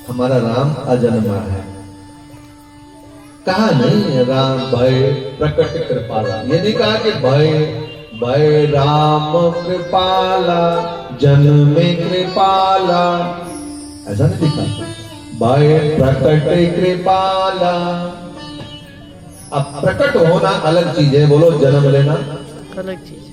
हमारा राम अजन्मा है। कहा नहीं राम भय प्रकट कृपाला, ये नहीं कहा कि भय भय राम कृपाला जन्मे कृपाला, ऐसा नहीं लिखा। भय प्रकट कृपाला, अब प्रकट होना अलग चीज है, बोलो जन्म लेना अलग चीज।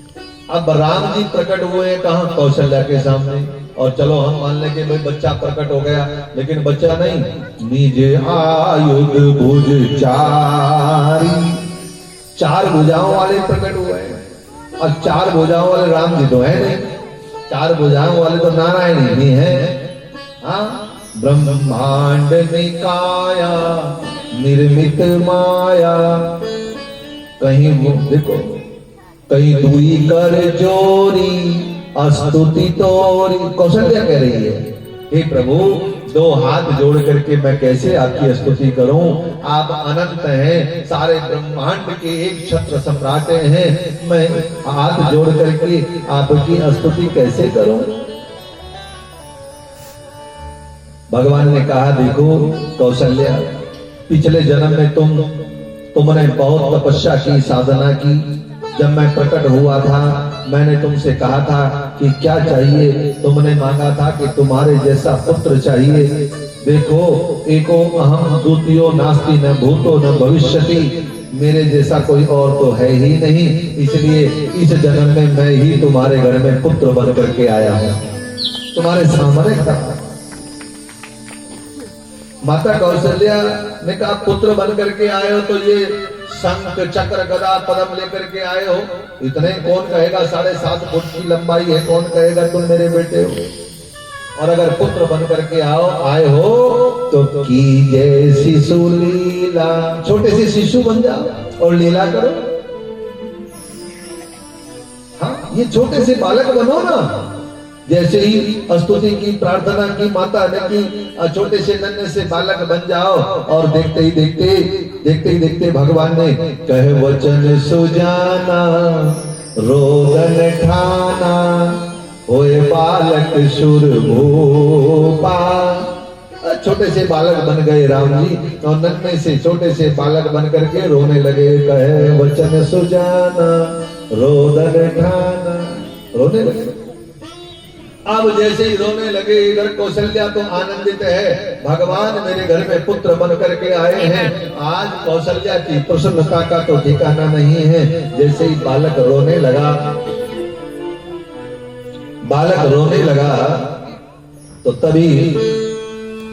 अब राम जी प्रकट हुए हैं कहां? कौशल्या के सामने। और चलो हम मान लें कि भाई बच्चा प्रकट हो गया, लेकिन बच्चा नहीं, निज आयुध भुज चारी, चार भुजाओं वाले प्रकट हुए हैं। और चार भुजाओं वाले राम जी तो है नहीं, चार भुजाओं वाले तो नारायण ही है। हाँ, ब्रह्मांड निकाया निर्मित माया, कहीं वो देखो, कहीं दुई कर जोरी स्तुति तोरी। कौशल्या कह रही है, हे प्रभु दो हाथ जोड़ करके मैं कैसे आपकी स्तुति करूं? आप अनंत हैं, सारे ब्रह्मांड के एक छत्र सम्राट हैं, मैं हाथ जोड़ करके आपकी स्तुति कैसे करूं? भगवान ने कहा, देखो कौशल्या, पिछले जन्म में तुमने बहुत तपस्या की, साधना की। जब मैं प्रकट हुआ था मैंने तुमसे कहा था कि क्या चाहिए, तुमने मांगा था कि तुम्हारे जैसा पुत्र चाहिए। देखो, एको अहम द्वितीयो नास्ति न भूतो न भविष्यति, मेरे जैसा कोई और तो है ही नहीं, इसलिए इस जन्म में मैं ही तुम्हारे घर में पुत्र बन करके आया हूँ, तुम्हारे सामने खड़ा। माता कौशल्या ने कहा, पुत्र बन करके आए हो तो ये शंख चक्र गदा पद्म लेकर के आए हो, इतने कौन कहेगा 7.5 फुट की लंबाई है, कौन कहेगा तुम मेरे बेटे हो? और अगर पुत्र बन करके आए हो तो की जय शिशु लीला, छोटे से शिशु बन जाओ और लीला करो। हाँ, ये छोटे से बालक बनो ना। जैसे ही स्तुति की, प्रार्थना की माता ने की, छोटे से नन्हे से बालक बन जाओ। और देखते ही देखते भगवान ने कहे वचन सुजाना रोदन ठाना, होए बालक सुर भूपा। छोटे से बालक बन गए राम जी, और नन्हे से छोटे से बालक बन करके रोने लगे। कहे वचन सुजाना रोदन ठाना, रोने लगे। अब जैसे ही रोने लगे, इधर कौशल्या तो आनंदित है, भगवान मेरे घर में पुत्र बन करके आए हैं। आज कौशल्या की प्रसन्नता का तो ठिकाना नहीं है। जैसे ही बालक रोने लगा तो तभी